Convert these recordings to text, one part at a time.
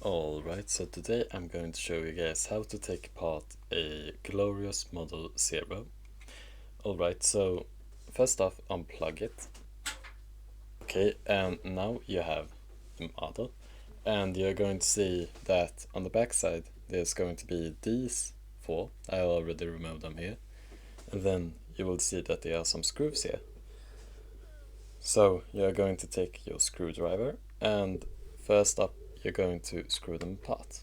Alright, so today I'm going to show you guys how to take apart a glorious Model 0. Alright, so first off, unplug it. Okay, and now you have the model, and you're going to see that on the back side there's going to be these four. I already removed them here. And then you will see that there are some screws here. So you're going to take your screwdriver, and first up you're going to screw them apart.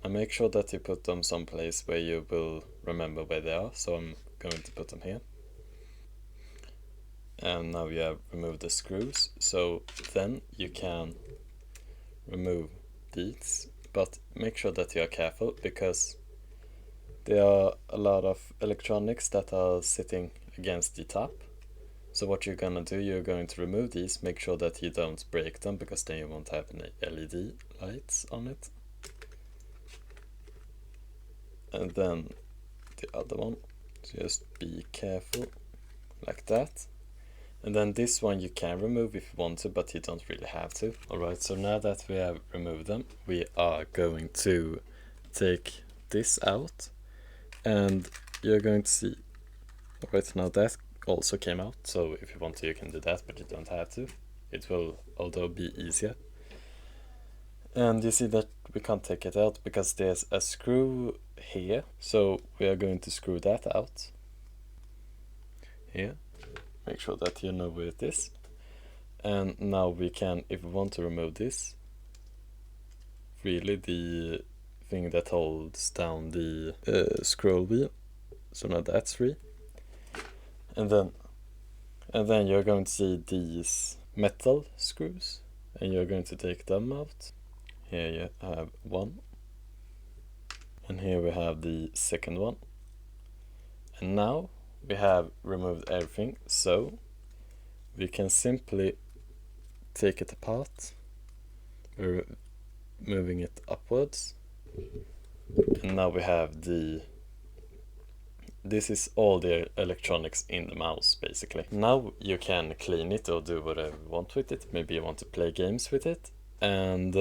And make sure that you put them someplace where you will remember where they are. So I'm going to put them here. And now you have removed the screws, so then you can remove these, but make sure that you are careful because there are a lot of electronics that are sitting against the top. So what you're gonna do, you're going to remove these, make sure that you don't break them because then you won't have any LED lights on it. And then the other one, just be careful, like that. And then this one you can remove if you want to, but you don't really have to. Alright, so now that we have removed them, we are going to take this out. And you're going to see, alright, now that also came out. So if you want to, you can do that, but you don't have to. It will, although, be easier. And you see that we can't take it out because there's a screw here. So we are going to screw that out. Here. Make sure that you know where it is. And now we can, if we want to remove this, really the thing that holds down the scroll wheel. So now that's free. And then you're going to see these metal screws, and you're going to take them out. Here you have one, and here we have the second one. And now we have removed everything, so we can simply take it apart. We're moving it upwards, and now we have this is all the electronics in the mouse basically. Now you can clean it or do whatever you want with it. Maybe you want to play games with it, and